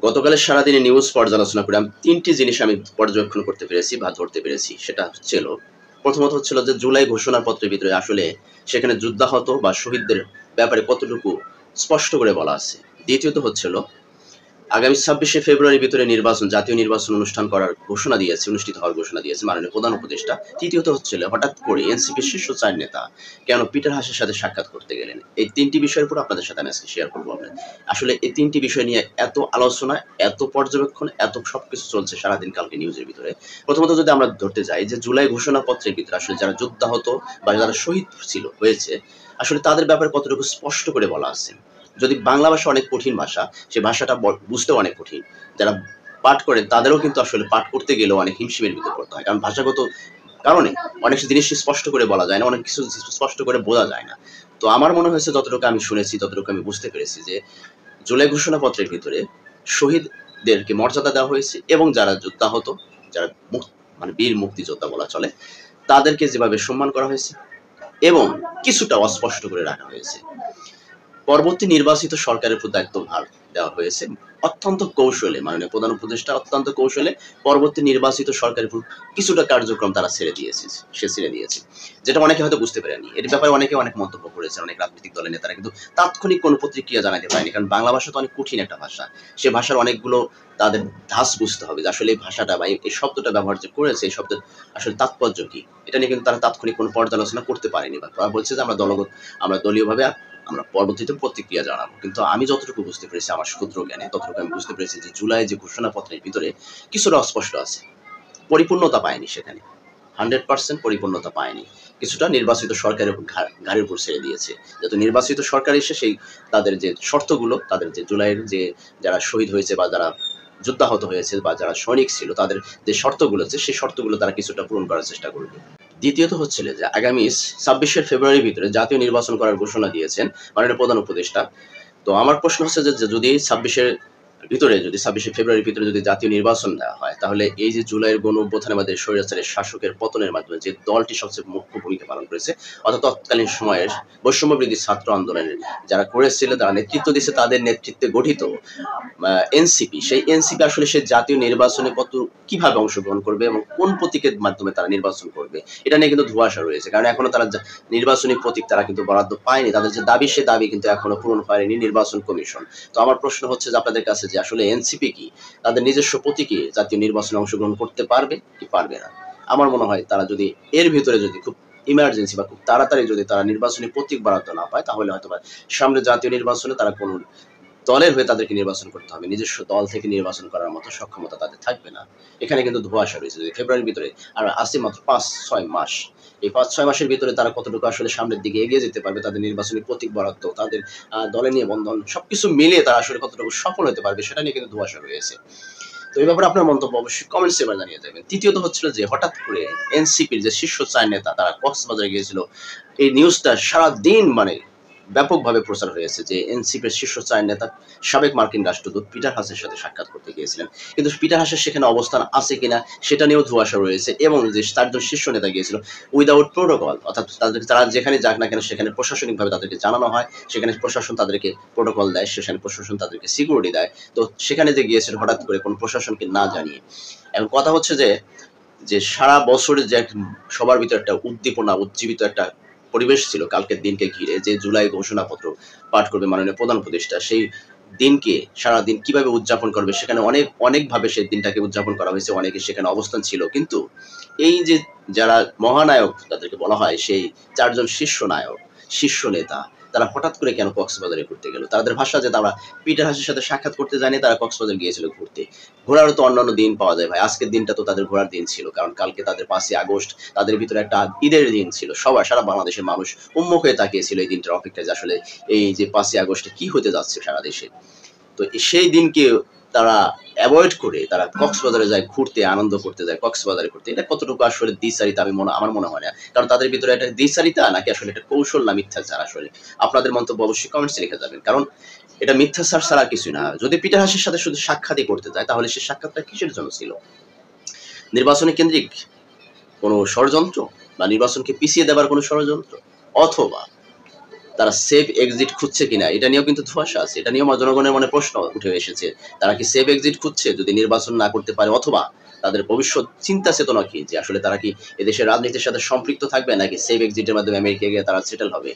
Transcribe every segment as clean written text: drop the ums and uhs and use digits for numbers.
গতকালের সারাদিনে নিউজ পর্যালোচনা করে আমি ৩টি জিনিস আমি পর্যবেক্ষণ করতে পেরেছি বা ধরতে পেরেছি। সেটা হচ্ছিল, প্রথমত হচ্ছিল যে জুলাই ঘোষণাপত্রের ভিতরে আসলে সেখানে যুদ্ধাহত বা শহীদদের ব্যাপারে কতটুকু স্পষ্ট করে বলা আছে। দ্বিতীয়ত হচ্ছিল আগামী ২৬শে ফেব্রুয়ারির ভিতরে নির্বাচন, জাতীয় নির্বাচন অনুষ্ঠিত হওয়ার ঘোষণা দিয়েছে মাননীয় প্রধান উপদেষ্টা। তৃতীয়ত হচ্ছিল হঠাৎ করে এনসিপির শীর্ষ ৪ নেতা কেন পিটার হাসের সাথে সাক্ষাৎ করতে গেলেন। এই ৩টি বিষয়ের উপর আপনাদের সাথে আমি আজকে শেয়ার করব। আসলে এই ৩টি বিষয় নিয়ে এত আলোচনা, এত পর্যবেক্ষণ, এত সবকিছু চলছে সারাদিন কালকে নিউজের ভিতরে। প্রথমত যদি আমরা ধরতে যাই যে জুলাই ঘোষণাপত্রের ভিতরে আসলে যারা যুদ্ধাহত বা যারা শহীদ হয়েছে আসলে তাদের ব্যাপারে কতটুকু স্পষ্ট করে বলা আছে। যদি বাংলা ভাষা অনেক কঠিন ভাষা, সে ভাষাটা বুঝতেও অনেক কঠিন। যারা পাঠ করেন তাদেরও কিন্তু আসলে পাঠ করতে গেলেও অনেক হিমশিমের ভিতরে পড়তে হয়, কারণ ভাষাগত কারণে অনেক জিনিস স্পষ্ট করে বলা যায় না, অনেক কিছু স্পষ্ট করে বোঝা যায় না। তো আমার মনে হয়েছে, যতটুকু আমি শুনেছি, ততটুকু আমি বুঝতে পেরেছি যে জুলাই ঘোষণাপত্রের ভিতরে শহীদদেরকে মর্যাদা দেওয়া হয়েছে এবং যারা যুদ্ধাহত, যারা মানে বীর মুক্তিযোদ্ধা বলা চলে, তাদেরকে যেভাবে সম্মান করা হয়েছে এবং কিছুটা অস্পষ্ট করে রাখা হয়েছে। পরবর্তী নির্বাচিত সরকারের উপর দায়িত্বভার দেওয়া হয়েছে অত্যন্ত কৌশলে, মাননীয় প্রধান উপদেষ্টা অত্যন্ত কৌশলে পরবর্তী নির্বাচিত সরকারের উপর কিছুটা কার্যক্রম তারা ছেড়ে দিয়েছে, যেটা অনেকে হয়তো বুঝতে পারেনি। এর ব্যাপারে অনেকে অনেক মন্তব্য করেছে, অনেক রাজনৈতিক দলের নেতারা কিন্তু তাৎক্ষণিক কোনো প্রতিক্রিয়া জানাতে পারেনি, কারণ বাংলা ভাষা তো অনেক কঠিন একটা ভাষা। সে ভাষার অনেকগুলো তাদের ধাঁচ বুঝতে হবে যে আসলে এই ভাষাটা বা এই শব্দটা ব্যবহার যে করেছে, এই শব্দের আসলে তাৎপর্য কি, এটা নিয়ে কিন্তু তারা তাৎক্ষণিক কোনো পর্যালোচনা করতে পারেনি। বা তারা বলছে যে আমরা দলীয়ভাবে আমরা পরবর্তীতে প্রতিক্রিয়া জানাবো। কিন্তু আমি যতটুকু বুঝতে পেরেছি, আমার ক্ষুদ্র জ্ঞানে ততটুকু আমি বুঝতে পেরেছি যে জুলাই যে ঘোষণাপত্রের ভিতরে কিছুটা অস্পষ্ট আছে, পরিপূর্ণতা পায়নি, সেখানে 100% পরিপূর্ণতা পায়নি। কিছুটা নির্বাচিত সরকারের ঘাড়ের উপর ছেড়ে দিয়েছে। যেহেতু নির্বাচিত সরকার এসে সেই তাদের যে শর্তগুলো, তাদের যে জুলাইয়ের যে যারা শহীদ হয়েছে বা যারা যুদ্ধাহত হয়েছে বা যারা সৈনিক ছিল, তাদের যে শর্তগুলো আছে সেই শর্তগুলো তারা কিছুটা পূরণ করার চেষ্টা করবে। দ্বিতীয়ত হচ্ছিল যে আগামী ২৬শে ফেব্রুয়ারির ভিতরে জাতীয় নির্বাচন করার ঘোষণা দিয়েছেন মাননীয় প্রধান উপদেষ্টা। তো আমার প্রশ্ন হচ্ছে যে যদি ২৬শে ফেব্রুয়ারির ভিতরে যদি জাতীয় নির্বাচন দেওয়া হয়, তাহলে এই যে জুলাইয়ের গণঅভ্যুত্থানের মধ্যে স্বৈরাচারের শাসকের পতনের মাধ্যমে যে দলটি সবচেয়ে মুখ্য ভূমিকা পালন করেছে, অর্থাৎ তৎকালীন সময়ের বৈষম্যবিরোধী ছাত্র আন্দোলনের যারা করেছিল, তারা নেতৃত্ব দিয়েছে, তাদের নেতৃত্বে গঠিত এনসিপি, সেই এনসিপি আসলে সে জাতীয় নির্বাচনে কিভাবে অংশগ্রহণ করবে এবং কোন প্রতীকের মাধ্যমে তারা নির্বাচন করবে, এটা নিয়ে কিন্তু ধোঁয়াশা রয়েছে। কারণ এখনো তারা নির্বাচনী প্রতীক তারা কিন্তু বরাদ্দ পায়নি, তাদের যে দাবি সে দাবি কিন্তু এখনো পূরণ হয়নি নির্বাচন কমিশন। তো আমার প্রশ্ন হচ্ছে যে আপনাদের কাছে যে আসলে এনসিপি কি তাদের নিজস্ব প্রতীকে জাতীয় নির্বাচনে অংশগ্রহণ করতে পারবে কি পারবে না। আমার মনে হয় তারা যদি এর ভিতরে যদি খুব ইমার্জেন্সি বা খুব তাড়াতাড়ি যদি তারা নির্বাচনী প্রতীক বরাদ্দ না পায়, তাহলে হয়তো সামনে জাতীয় নির্বাচনে তারা কোনো দলের হয়ে তাদেরকে নির্বাচন করতে হবে, নিজস্ব দল থেকে নির্বাচন করার মতো সক্ষমতা তাদের থাকবে না। এখানে কিন্তু ধোঁয়াশা রয়েছে যে ফেব্রুয়ারির ভিতরে আর আসছে মাত্র ৫-৬ মাস, এই ৫-৬ মাসের ভিতরে তারা কতটুকু আসলে সামনের দিকে এগিয়ে যেতে পারবে, তাদের নির্বাচনী প্রতীক বরাদ্দ, তাদের দলের নিবন্ধন সবকিছু মিলিয়ে তারা আসলে কতটুকু সফল হতে পারবে, সেটা নিয়ে কিন্তু ধোঁয়াশা রয়েছে। তো এই ব্যাপারে আপনার মন্তব্য অবশ্যই কমেন্টসে এবার জানিয়ে যাবেন। তৃতীয়ত হচ্ছিল যে হঠাৎ করে এনসিপির যে শীর্ষ ৪ নেতা তারা কক্সবাজারে গিয়েছিল, এই নিউজটা সারাদিন মানে ব্যাপকভাবে প্রচার হয়েছে যে এনসিপির শীর্ষ ৪ নেতা সাবেক মার্কিন রাষ্ট্রদূত পিটার হাসের সাথে সাক্ষাৎ করতে গিয়েছিলেন। কিন্তু পিটার হাসের সেখানে অবস্থান আছে কিনা সেটা নিয়েও ধোঁয়াশা রয়েছে, এবং যে ৪ জন শীর্ষ নেতা গিয়েছিল উইদাউট প্রোটোকল, অর্থাৎ তারা যেখানে যাক না কেন সেখানে প্রশাসনিকভাবে তাদেরকে জানানো হয়, সেখানে প্রশাসন তাদেরকে প্রোটোকল দেয়, সেখানে প্রশাসন তাদেরকে সিকিউরিটি দেয়। তো সেখানে যে গিয়েছিল হঠাৎ করে কোনো প্রশাসনকে না জানিয়ে। এখন কথা হচ্ছে যে সারা বছরের যে সবার ভিতরে একটা উদ্দীপনা, উজ্জীবিত একটা পরিবেশ ছিল কালকের দিনকে ঘিরে, যে জুলাই ঘোষণাপত্র পাঠ করবে মাননীয় প্রধান উপদেষ্টা, সেই দিনকে সারাদিন কিভাবে উদযাপন করবে, সেখানে অনেকভাবে সেই দিনটাকে উদযাপন করা হয়েছে, অনেকে সেখানে অবস্থান ছিল। কিন্তু এই যে যারা মহানায়ক তাদেরকে বলা হয়, সেই ৪ জন শীর্ষ নেতা, তারা হঠাৎ করে কেন কক্সবাজারে ঘুরতে গেল? তাদের ভাষা যে তারা পিটার হাসের সাথে সাক্ষাৎ করতে যায়নি, তারা কক্সবাজার গিয়েছিল ঘুরতে। ঘোরারও তো অন্যান্য দিন পাওয়া যায় ভাই, আজকের দিনটা তো তাদের ঘোরার দিন ছিল, কারণ কালকে তাদের ৫ই আগস্ট, তাদের ভিতরে একটা ঈদের দিন ছিল। সারা বাংলাদেশের মানুষ উন্মুখ হয়ে তাকিয়েছিল এই দিনটার অপেক্ষায় যে আসলে এই যে ৫ই আগস্টে কি হতে যাচ্ছে সারা দেশে। তো সেই দিনকে তারা অ্যাভয়েড করে তারা কক্সবাজারে যায় ঘুরতে, আনন্দ করতে যায় কক্সবাজারে ঘুরতে। এটা কতটুকু আসলে দ্বিচারিতা আমার মনে হয় না, কারণ তাদের ভিতরে একটা দ্বিচারিতা নাকি আসলে এটা কৌশল না মিথ্যাচার। আসলে আপনাদের মন্তব্য অবশ্যই কমেন্টসে লিখে যাবেন, কারণ এটা মিথ্যাচার ছাড়া কিছুই না। যদি পিটার হাসির সাথে শুধু সাক্ষাৎই করতে যায়, তাহলে সে সাক্ষাৎটা কিসের জন্য ছিল? নির্বাচনে কেন্দ্রিক কোনো ষড়যন্ত্র, বা নির্বাচনকে পিছিয়ে দেবার কোনো ষড়যন্ত্র, অথবা তারা সেফ এক্সিট খুঁজছে কিনা এটা নিয়েও কিন্তু ধোঁয়াশা আছে। এটা নিয়েও জনগণের মনে প্রশ্ন উঠে এসেছে। তারা কি সেফ এক্সিট খুঁজছে যদি নির্বাচন না করতে পারে, অথবা তাদের ভবিষ্যৎ চিন্তা চেতনা কি, যে আসলে তারা কি এদেশের রাজনীতির সাথে সম্পৃক্ত থাকবে নাকি সেফ এক্সিটের মাধ্যমে আমেরিকায় গিয়ে তারা সেটেল হবে।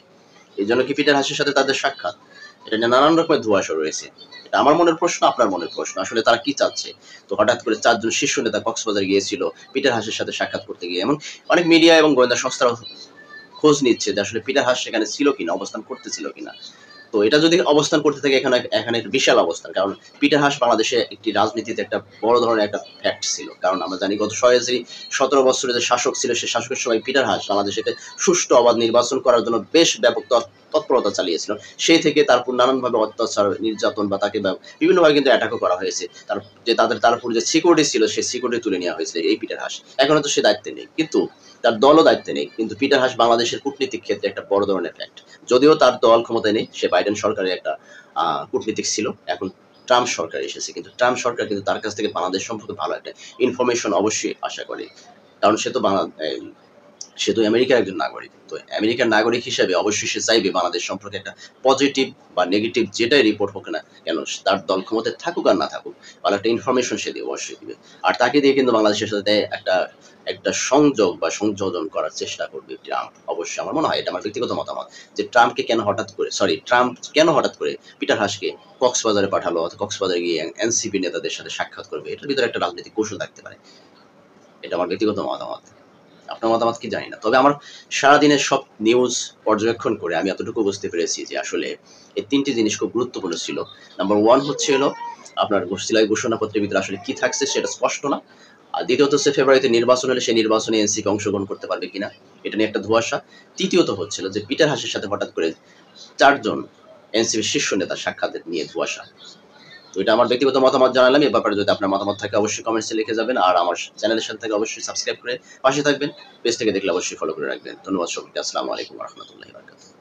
এই জন্য কি পিটার হাসের সাথে তাদের সাক্ষাৎ, এটা নিয়ে নানান রকমের ধোঁয়াশা রয়েছে। এটা আমার মনের প্রশ্ন, আপনার মনের প্রশ্ন, আসলে তারা কি চাচ্ছে। তো হঠাৎ করে 4 জন শীর্ষ নেতা কক্সবাজার গিয়েছিল পিটার হাসের সাথে সাক্ষাৎ করতে গিয়ে, এমন অনেক মিডিয়া এবং গোয়েন্দা সংস্থারা খোঁজ নিচ্ছে যে আসলে পিটার হাস সেখানে ছিল কিনা, অবস্থান করতেছিল কিনা। তো এটা যদি অবস্থান করতে থাকে, এখানে একটা বিশাল অবস্থান, কারণ পিটার হাস বাংলাদেশে একটি রাজনীতিতে একটা বড় ধরনের একটা ফ্যাক্ট ছিল। কারণ আমরা জানি গত 17 বছরের যে শাসক ছিল, সেই শাসকের সময় পিটার হাস বাংলাদেশে সুষ্ঠু অবাধ নির্বাচন করার জন্য বেশ ব্যাপক তৎপরতা চালিয়েছিল। সেই থেকে তার উপর নানানভাবে অত্যাচার, নির্যাতন বা তাকে বিভিন্নভাবে কিন্তু অ্যাটাকও করা হয়েছে। তার উপর যে সিকিউরিটি ছিল, সেই সিকিউরিটি তুলে নেওয়া হয়েছিল এই পিটার হাস। এখনো তো সে দায়িত্বে নেই, কিন্তু তার দলও দায়িত্বে নেই। কিন্তু পিটার হাস বাংলাদেশের কূটনীতিক ক্ষেত্রে একটা বড় ধরনের ফ্যাক্ট। যদিও তার দল ক্ষমতায় নেই, সে বাইডেন সরকারের একটা কূটনীতিক ছিল, এখন ট্রাম্প সরকার এসেছে, কিন্তু ট্রাম্প সরকার কিন্তু তার কাছ থেকে বাংলাদেশ সম্পর্কে ভালো একটা ইনফরমেশন অবশ্যই আশা করে। কারণ সে তো আমেরিকার একজন নাগরিক। তো আমেরিকার নাগরিক হিসেবে অবশ্যই সে চাইবে বাংলাদেশ সম্পর্কে একটা পজিটিভ বা নেগেটিভ যেটাই রিপোর্ট হোক না কেন, তার দল ক্ষমতায় থাকুক আর না থাকুক, ভালো একটা ইনফরমেশন সে দিয়ে অবশ্যই দিবে। আর তাকে দিয়ে কিন্তু বাংলাদেশের সাথে একটা সংযোগ বা সংযোজন করার চেষ্টা করবে ট্রাম্প। অবশ্যই আমার মনে হয়, এটা আমার ব্যক্তিগত মতামত, যে ট্রাম্প কেন হঠাৎ করে পিটার হাসকে কক্সবাজারে পাঠালো, অথবা কক্সবাজারে গিয়ে এনসিপি নেতাদের সাথে সাক্ষাৎ করবে। এটার ভিতরে একটা রাজনৈতিক কৌশল থাকতে পারে। এটা আমার ব্যক্তিগত মতামত। আপনার মতামত কি জানি না। তবে আমার সারাদিনের সব নিউজ পর্যবেক্ষণ করে আমি এতটুকু বুঝতে পেরেছি যে আসলে এই 3টি জিনিস খুব গুরুত্বপূর্ণ ছিল। নাম্বার 1 হচ্ছে হলো আপনার জুলাই ঘোষণাপত্রের ভিতরে আসলে কি থাকছে সেটা স্পষ্ট না। আর দ্বিতীয়ত হচ্ছে ফেব্রুয়ারিতে নির্বাচন হলে সেই নির্বাচনে এনসিপি অংশগ্রহণ করতে পারবে কিনা, এটা নিয়ে একটা ধোঁয়াশা। তৃতীয়ত হচ্ছিল যে পিটার হাসের সাথে হঠাৎ করে 4 জন এনসিপির শীর্ষ নেতার সাক্ষাৎ নিয়ে ধোঁয়াশা। তো এটা আমার ব্যক্তিগত মতামত জানালাম। এ ব্যাপারে যদি আপনার মতামত থাকে অবশ্যই কমেন্টসে লিখে যাবেন। আর আমার চ্যানেলের সাথে থেকে অবশ্যই সাবস্ক্রাইব করে পাশে থাকবেন। পেজ থেকে দেখলে অবশ্যই ফলো করে রাখবেন। ধন্যবাদ সকলকে। আসসালামু আলাইকুম ওয়া রাহমাতুল্লাহি ওয়া বারাকাতুহু।